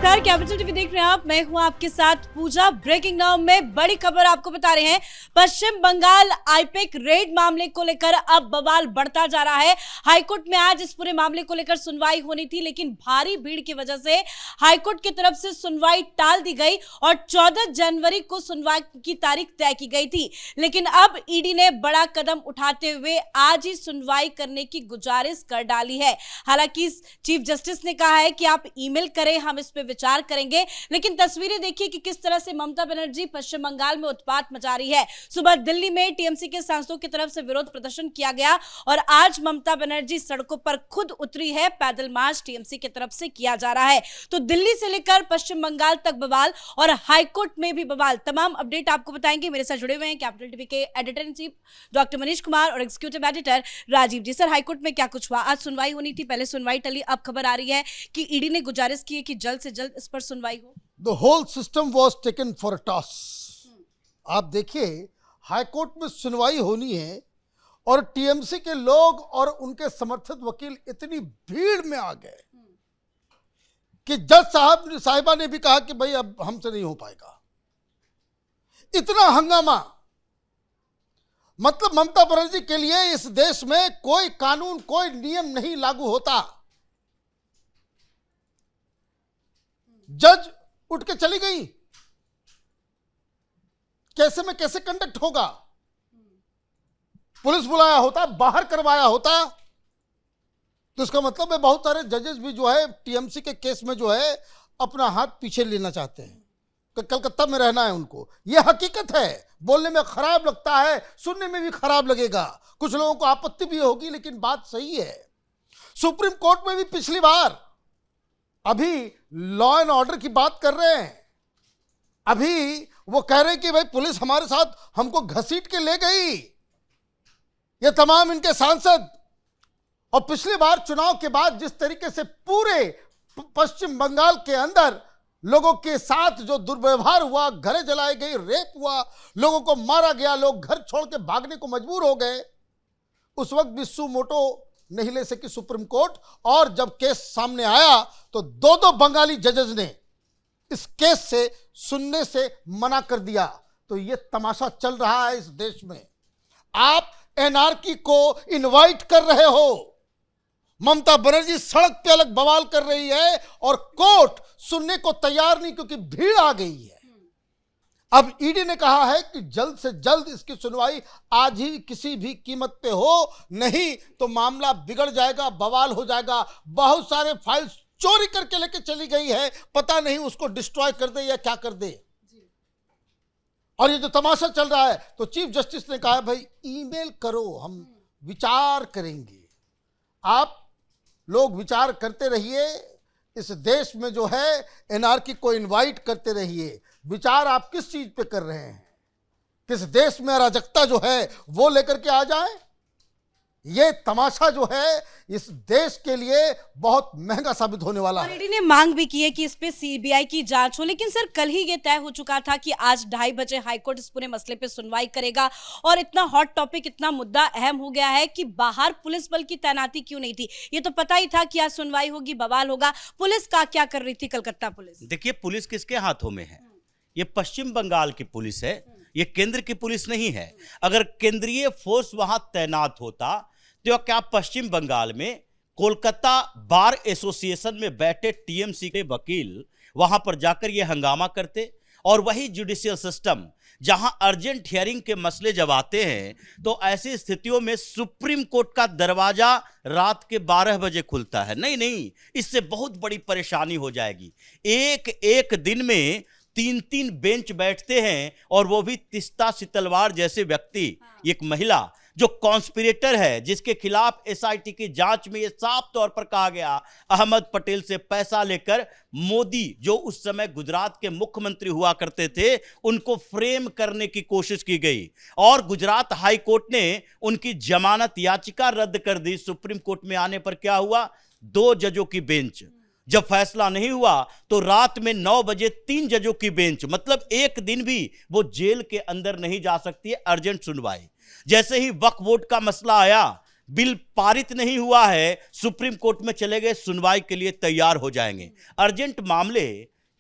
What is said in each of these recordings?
नमस्कार, capital TV देख रहे हैं आप। मैं हूं आपके साथ पूजा। ब्रेकिंग नाउ में बड़ी खबर आपको बता रहे हैं। पश्चिम बंगाल आईपेक रेड मामले को लेकर अब बवाल बढ़ता जा रहा है। हाईकोर्ट में आज इस पूरे मामले को लेकर सुनवाई होनी थी, लेकिन भारी भीड़ की वजह से हाईकोर्ट की तरफ से सुनवाई टाल दी गई और 14 जनवरी को सुनवाई की तारीख तय की गई थी। लेकिन अब ईडी ने बड़ा कदम उठाते हुए आज ही सुनवाई करने की गुजारिश कर डाली है। हालांकि चीफ जस्टिस ने कहा है कि आप ईमेल करें, हम इस पे विचार करेंगे। लेकिन तस्वीरें देखिए कि किस तरह से ममता बनर्जी पश्चिम बंगाल में उत्पात मचा रही है। सुबह दिल्ली में टीएमसी के सांसदों की तरफ से विरोध प्रदर्शन किया गया और आज ममता बनर्जी सड़कों पर खुद उतरी है। पैदल मार्च टीएमसी की तरफ से किया जा रहा है। तो दिल्ली से लेकर पश्चिम बंगाल तक बवाल और हाईकोर्ट में भी बवाल। तमाम अपडेट आपको बताएंगे। मेरे साथ जुड़े हुए हैं कैपिटल टीवी के editor in chief doctor Manish Kumar और एग्जीक्यूटिव एडिटर राजीव जी। सर, हाईकोर्ट में क्या कुछ हुआ? आज सुनवाई होनी थी, पहले सुनवाई टली, अब खबर आ रही है कि ईडी ने गुजारिश की है कि जल्द से जल्द इस पर सुनवाई हो। The whole system was taken for a toss. आप देखिए, हाईकोर्ट में सुनवाई होनी है और टीएमसी के लोग और उनके समर्थित वकील इतनी भीड़ में आ गए कि जज साहिबा ने भी कहा कि भाई अब हमसे नहीं हो पाएगा। इतना हंगामा, मतलब ममता बनर्जी के लिए इस देश में कोई कानून, कोई नियम नहीं लागू होता। जज उठ के चली गई, कैसे में कैसे कंडक्ट होगा? पुलिस बुलाया होता, बाहर करवाया होता, तो इसका मतलब है बहुत सारे जजेस भी जो है टीएमसी के केस में जो है अपना हाथ पीछे लेना चाहते हैं। कलकत्ता में रहना है उनको। यह हकीकत है। बोलने में खराब लगता है, सुनने में भी खराब लगेगा, कुछ लोगों को आपत्ति भी होगी, लेकिन बात सही है। सुप्रीम कोर्ट में भी पिछली बार, अभी लॉ एंड ऑर्डर की बात कर रहे हैं, अभी वो कह रहे हैं कि भाई पुलिस हमारे साथ हमको घसीट के ले गई, ये तमाम इनके सांसद। और पिछली बार चुनाव के बाद जिस तरीके से पूरे पश्चिम बंगाल के अंदर लोगों के साथ जो दुर्व्यवहार हुआ, घरें जलाई गई, रेप हुआ, लोगों को मारा गया, लोग घर छोड़ के भागने को मजबूर हो गए, उस वक्त भी सू मोटो नहीं ले सकी सुप्रीम कोर्ट। और जब केस सामने आया तो दो बंगाली जजेस ने इस केस से सुनने से मना कर दिया। तो ये तमाशा चल रहा है इस देश में। आप एनआरकी को इनवाइट कर रहे हो, ममता बनर्जी सड़क पे अलग बवाल कर रही है और कोर्ट सुनने को तैयार नहीं, क्योंकि भीड़ आ गई है। अब ईडी ने कहा है कि जल्द से जल्द इसकी सुनवाई आज ही किसी भी कीमत पे हो, नहीं तो मामला बिगड़ जाएगा, बवाल हो जाएगा। बहुत सारे फाइल्स चोरी करके लेके चली गई है, पता नहीं उसको डिस्ट्रॉय कर दे या क्या कर दे। और ये जो तमाशा चल रहा है, तो चीफ जस्टिस ने कहा भाई ईमेल करो, हम विचार करेंगे। आप लोग विचार करते रहिए, इस देश में जो है एनआरकी को इनवाइट करते रहिए। विचार आप किस चीज पे कर रहे हैं? किस देश में अराजकता जो है वो लेकर के आ जाए? ये तमाशा जो है इस देश के लिए बहुत महंगा साबित होने वाला है। ईडी ने मांग भी की है कि इस पे सीबीआई की जांच हो, लेकिन सर कल ही ये तय हो चुका था कि आज 2:30 बजे हाईकोर्ट इस पूरे मसले पे सुनवाई करेगा। और इतना हॉट टॉपिक, इतना मुद्दा अहम हो गया है कि बाहर पुलिस बल की तैनाती क्यों नहीं थी? ये तो पता ही था कि आज सुनवाई होगी, बवाल होगा। पुलिस का क्या कर रही थी कलकत्ता पुलिस? देखिए, पुलिस किसके हाथों में है? ये पश्चिम बंगाल की पुलिस है, ये केंद्र की पुलिस नहीं है। अगर केंद्रीय फोर्स वहां तैनात होता तो क्या पश्चिम बंगाल में कोलकाता बार एसोसिएशन में बैठे टीएमसी के वकील वहां पर जाकर ये हंगामा करते? और वही जुडिशियल सिस्टम जहां अर्जेंट हियरिंग के मसले जब आते हैं तो ऐसी स्थितियों में सुप्रीम कोर्ट का दरवाजा रात के 12 बजे खुलता है। नहीं, इससे बहुत बड़ी परेशानी हो जाएगी। एक दिन में 3 बेंच बैठते हैं, और वो भी तिस्ता सितलवार जैसे व्यक्ति, एक महिला जो कॉन्स्पिरेटर है, जिसके खिलाफ एसआईटी की जांच में यह साफ तौर पर कहा गया अहमद पटेल से पैसा लेकर मोदी, जो उस समय गुजरात के मुख्यमंत्री हुआ करते थे, उनको फ्रेम करने की कोशिश की गई। और गुजरात हाई कोर्ट ने उनकी जमानत याचिका रद्द कर दी। सुप्रीम कोर्ट में आने पर क्या हुआ? 2 जजों की बेंच। जब फैसला नहीं हुआ तो रात में 9 बजे 3 जजों की बेंच, मतलब एक दिन भी वो जेल के अंदर नहीं जा सकती है। अर्जेंट सुनवाई। जैसे ही वक्फ बोर्ड का मसला आया, बिल पारित नहीं हुआ है, सुप्रीम कोर्ट में चले गए, सुनवाई के लिए तैयार हो जाएंगे। अर्जेंट मामले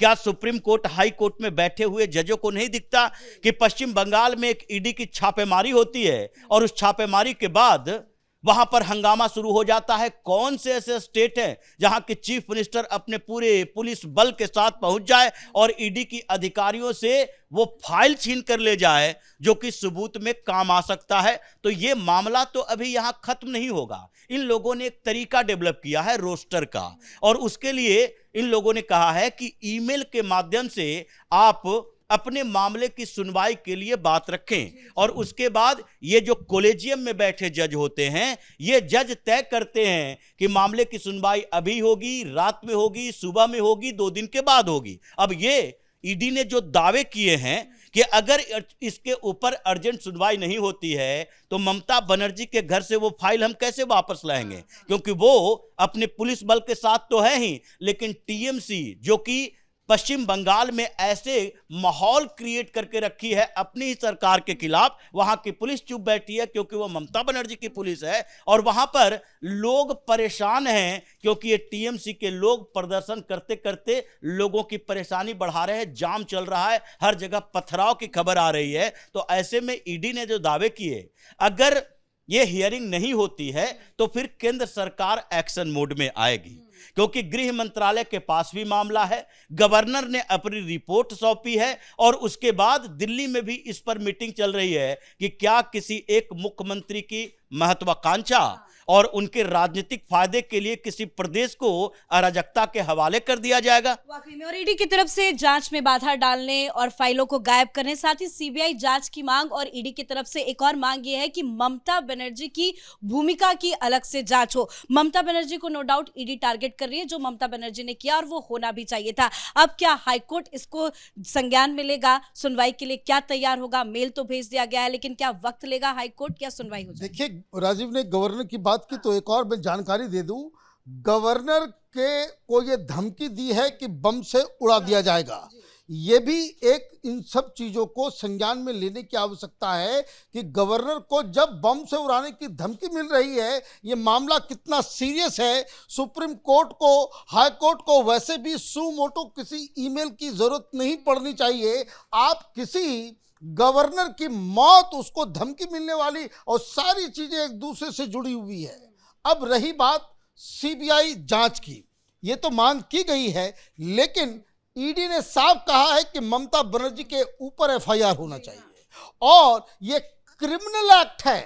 क्या सुप्रीम कोर्ट, हाई कोर्ट में बैठे हुए जजों को नहीं दिखता कि पश्चिम बंगाल में एक ईडी की छापेमारी होती है और उस छापेमारी के बाद वहां पर हंगामा शुरू हो जाता है? कौन से ऐसे स्टेट हैं जहां के चीफ मिनिस्टर अपने पूरे पुलिस बल के साथ पहुंच जाए और ईडी की अधिकारियों से वो फाइल छीन कर ले जाए जो कि सबूत में काम आ सकता है? तो ये मामला तो अभी यहां खत्म नहीं होगा। इन लोगों ने एक तरीका डेवलप किया है रोस्टर का, और उसके लिए इन लोगों ने कहा है कि ईमेल के माध्यम से आप अपने मामले की सुनवाई के लिए बात रखें, और उसके बाद ये जो कॉलेजियम में बैठे जज होते हैं, ये जज तय करते हैं कि मामले की सुनवाई अभी होगी, रात में होगी, सुबह में होगी, 2 दिन के बाद होगी। अब ये ईडी ने जो दावे किए हैं कि अगर इसके ऊपर अर्जेंट सुनवाई नहीं होती है तो ममता बनर्जी के घर से वो फाइल हम कैसे वापस लाएंगे, क्योंकि वो अपने पुलिस बल के साथ तो है ही, लेकिन टीएमसी जो कि पश्चिम बंगाल में ऐसे माहौल क्रिएट करके रखी है अपनी ही सरकार के खिलाफ, वहां की पुलिस चुप बैठी है क्योंकि वो ममता बनर्जी की पुलिस है, और वहां पर लोग परेशान हैं क्योंकि ये टीएमसी के लोग प्रदर्शन करते करते लोगों की परेशानी बढ़ा रहे हैं, जाम चल रहा है, हर जगह पथराव की खबर आ रही है। तो ऐसे में ईडी ने जो दावे किए, अगर ये हियरिंग नहीं होती है तो फिर केंद्र सरकार एक्शन मोड में आएगी, क्योंकि गृह मंत्रालय के पास भी मामला है, गवर्नर ने अपनी रिपोर्ट सौंपी है, और उसके बाद दिल्ली में भी इस पर मीटिंग चल रही है कि क्या किसी एक मुख्यमंत्री की महत्वाकांक्षा और उनके राजनीतिक फायदे के लिए किसी प्रदेश को अराजकता के हवाले कर दिया जाएगा। वाकई में, और ईडी की तरफ से जांच में बाधा डालने और फाइलों को गायब करने, साथ ही सीबीआई जांच की मांग, और ईडी की तरफ से एक और मांग ये है कि ममता बनर्जी की भूमिका की अलग से जांच हो। ममता बनर्जी को नो डाउट ईडी टारगेट कर रही है, जो ममता बनर्जी ने किया और वो होना भी चाहिए था। अब क्या हाईकोर्ट इसको संज्ञान में लेगा, सुनवाई के लिए क्या तैयार होगा? मेल तो भेज दिया गया है, लेकिन क्या वक्त लेगा हाईकोर्ट, क्या सुनवाई हो जाएगी? देखिए, राजीव ने गवर्नर की बात की तो एक और मैं जानकारी दे दूं, गवर्नर के को ये धमकी दी है कि बम से उड़ा दिया जाएगा। ये भी एक इन सब चीजों को संज्ञान में लेने की आवश्यकता है कि गवर्नर को जब बम से उड़ाने की धमकी मिल रही है, ये मामला कितना सीरियस है। सुप्रीम कोर्ट को, हाई कोर्ट को वैसे भी सू मोटो किसी ईमेल की जरूरत नहीं पड़नी चाहिए। आप किसी गवर्नर की मौत, उसको धमकी मिलने वाली, और सारी चीजें एक दूसरे से जुड़ी हुई है। अब रही बात सीबीआई जांच की, ये तो मांग की गई है, लेकिन ईडी ने साफ कहा है कि ममता बनर्जी के ऊपर एफआईआर होना चाहिए, और ये क्रिमिनल एक्ट है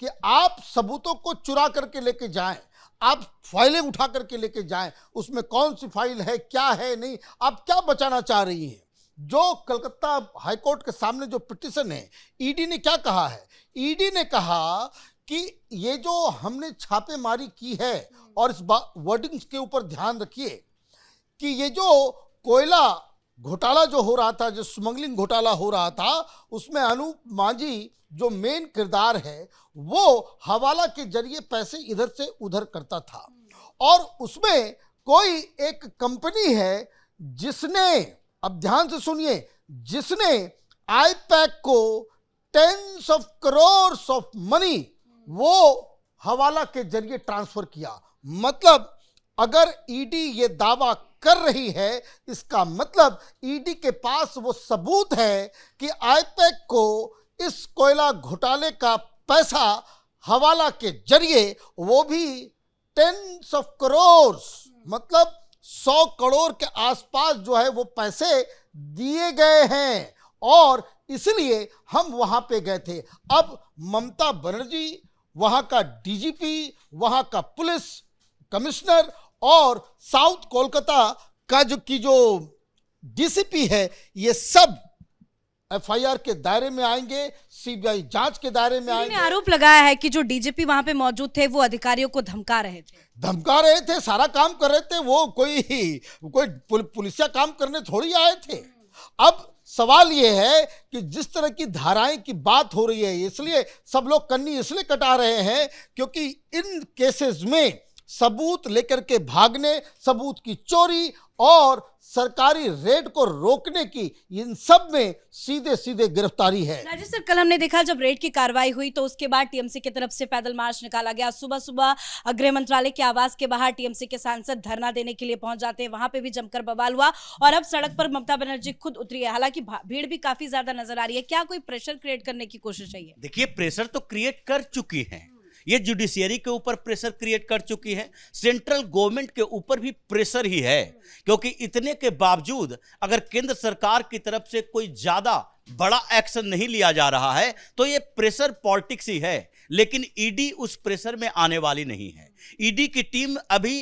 कि आप सबूतों को चुरा करके लेके जाएं, आप फाइलें उठा करके लेके जाएं, उसमें कौन सी फाइल है, क्या है, नहीं, आप क्या बचाना चाह रही हैं। जो कलकत्ता हाईकोर्ट के सामने जो पिटीशन है, ईडी ने क्या कहा है? ईडी ने कहा कि ये जो हमने छापेमारी की है, और इस वर्डिंग्स के ऊपर ध्यान रखिए कि ये जो कोयला घोटाला जो हो रहा था, जो स्मगलिंग घोटाला हो रहा था, उसमें अनूप मांझी जो मेन किरदार है, वो हवाला के जरिए पैसे इधर से उधर करता था, और उसमें कोई एक कंपनी है जिसने, अब ध्यान से सुनिए, जिसने आईपैक को tens of crores of money वो हवाला के जरिए ट्रांसफर किया। मतलब अगर ईडी ये दावा कर रही है, इसका मतलब ईडी के पास वो सबूत है कि आईपैक को इस कोयला घोटाले का पैसा हवाला के जरिए, वो भी टेंस ऑफ करोड़्स, मतलब 100 करोड़ के आसपास जो है वो पैसे दिए गए हैं, और इसलिए हम वहां पे गए थे। अब ममता बनर्जी, वहां का डीजीपी, वहां का पुलिस कमिश्नर, और साउथ कोलकाता का जो डीसीपी है, ये सब एफआईआर के दायरे में आएंगे, सीबीआई जांच के दायरे में आएंगे। आरोप लगाया है कि जो डीजीपी वहां पे मौजूद थे वो अधिकारियों को धमका रहे थे, सारा काम कर रहे थे, वो कोई पुलिसिया काम करने थोड़ी आए थे। अब सवाल ये है कि जिस तरह की धाराएं की बात हो रही है, इसलिए सब लोग कन्नी इसलिए कटा रहे हैं क्योंकि इन केसेस में सबूत लेकर के भागने, सबूत की चोरी और सरकारी रेड को रोकने की, इन सब में सीधे सीधे गिरफ्तारी है। राजेश सर, कल हमने देखा जब रेड की कार्रवाई हुई तो उसके बाद टीएमसी की तरफ से पैदल मार्च निकाला गया। सुबह सुबह गृह मंत्रालय के आवास के बाहर टीएमसी के सांसद धरना देने के लिए पहुंच जाते हैं, वहां पे भी जमकर बवाल हुआ और अब सड़क पर ममता बनर्जी खुद उतरी है। हालांकि भीड़ भी काफी ज्यादा नजर आ रही है, क्या कोई प्रेशर क्रिएट करने की कोशिश है ये? देखिए, प्रेशर तो क्रिएट कर चुकी है, ये जुडिशियरी के ऊपर प्रेशर क्रिएट कर चुकी है, सेंट्रल गवर्नमेंट के ऊपर भी प्रेशर ही है, क्योंकि इतने के बावजूद अगर केंद्र सरकार की तरफ से कोई ज्यादा बड़ा एक्शन नहीं लिया जा रहा है तो ये प्रेशर पॉलिटिक्स ही है। लेकिन ईडी उस प्रेशर में आने वाली नहीं है। ईडी की टीम अभी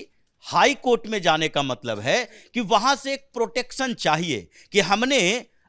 हाई कोर्ट में जाने का मतलब है कि वहां से एक प्रोटेक्शन चाहिए कि हमने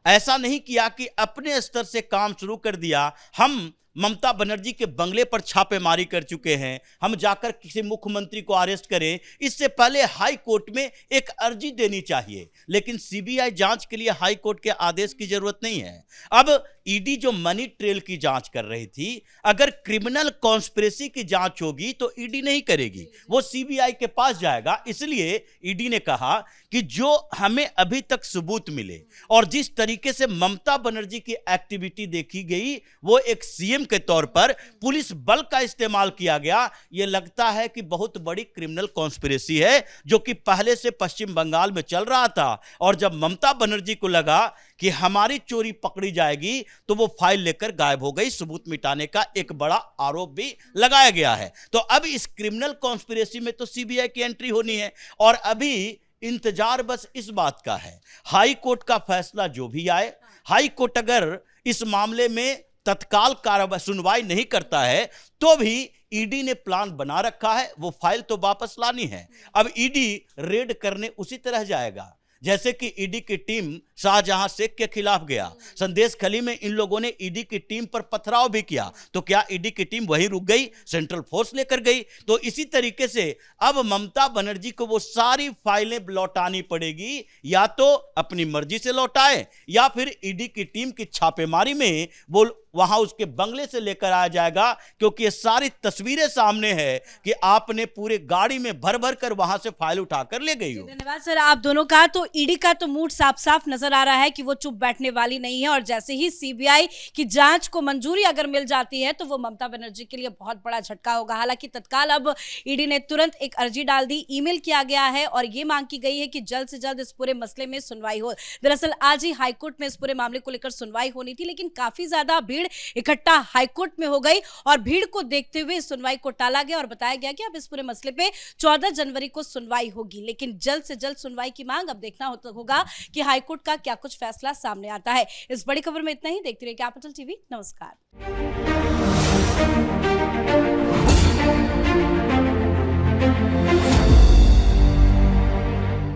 ऐसा नहीं किया कि अपने स्तर से काम शुरू कर दिया। हम ममता बनर्जी के बंगले पर छापेमारी कर चुके हैं, हम जाकर किसी मुख्यमंत्री को अरेस्ट करें। इससे पहले हाई कोर्ट में एक अर्जी देनी चाहिए, लेकिन सीबीआई जांच के लिए हाई कोर्ट के आदेश की जरूरत नहीं है। अब ईडी जो मनी ट्रेल की जांच कर रही थी, अगर क्रिमिनल कॉन्स्पिरेसी की जांच होगी तो ईडी नहीं करेगी, वो सीबीआई के पास जाएगा। इसलिए ईडी ने कहा कि जो हमें अभी तक सबूत मिले और जिस तरीके से ममता बनर्जी की एक्टिविटी देखी गई, वो एक सीएम के तौर पर पुलिस बल का इस्तेमाल किया गया, ये लगता है कि बहुत बड़ी क्रिमिनल कॉन्स्पिरेसी है जो कि पहले से पश्चिम बंगाल में चल रहा था। और जब ममता बनर्जी को लगा कि हमारी चोरी पकड़ी जाएगी तो वो फाइल लेकर गायब हो गई। सबूत मिटाने का एक बड़ा आरोप भी लगाया गया है। तो अब इस क्रिमिनल कॉन्स्पिरेसी में तो सीबीआई की एंट्री होनी है और अभी इंतजार बस इस बात का है, हाई कोर्ट का फैसला जो भी आए। हाई कोर्ट अगर इस मामले में तत्काल कार्रवाई सुनवाई नहीं करता है तो भी ईडी ने प्लान बना रखा है, वो फाइल तो वापस लानी है। अब ईडी रेड करने उसी तरह जाएगा जैसे कि ईडी की टीम शाहजहां शेख के खिलाफ गया। संदेश खली में इन लोगों ने ईडी की टीम पर पथराव भी किया, तो क्या ईडी की टीम वहीं रुक गई, सेंट्रल फोर्स लेकर गई? तो इसी तरीके से अब ममता बनर्जी को वो सारी फाइलें लौटानी पड़ेगी, या तो अपनी मर्जी से लौटाए या फिर ईडी की टीम की छापेमारी में वो वहां उसके बंगले से लेकर आया जाएगा, क्योंकि ये सारी तस्वीरें सामने है कि आपने पूरे गाड़ी में भर भर कर वहां से फाइल उठाकर ले गई हो। धन्यवाद सर, आप दोनों का। तो ईडी का तो मूड साफ साफ नजर आ रहा है कि वो चुप बैठने वाली नहीं है और जैसे ही सीबीआई की जांच को मंजूरी अगर मिल जाती है तो वो ममता बनर्जी के लिए बहुत बड़ा झटका होगा। हालांकि तत्काल अब ईडी ने तुरंत एक अर्जी डाल दी, ईमेल किया गया है और ये मांग की गई है कि जल्द से जल्द इस पूरे मसले में सुनवाई हो। दरअसल आज ही हाईकोर्ट में इस पूरे मामले को लेकर सुनवाई होनी थी, लेकिन काफी ज्यादा भीड़ इकट्ठा हाईकोर्ट में हो गई और भीड़ को देखते हुए सुनवाई को टाला गया और बताया गया कि अब इस पूरे मसले पे 14 जनवरी को सुनवाई होगी। लेकिन जल्द से जल्द सुनवाई की मांग, अब देखना होगा कि हाईकोर्ट का क्या कुछ फैसला सामने आता है। इस बड़ी खबर में इतना ही। देखते रहिए कैपिटल टीवी। नमस्कार।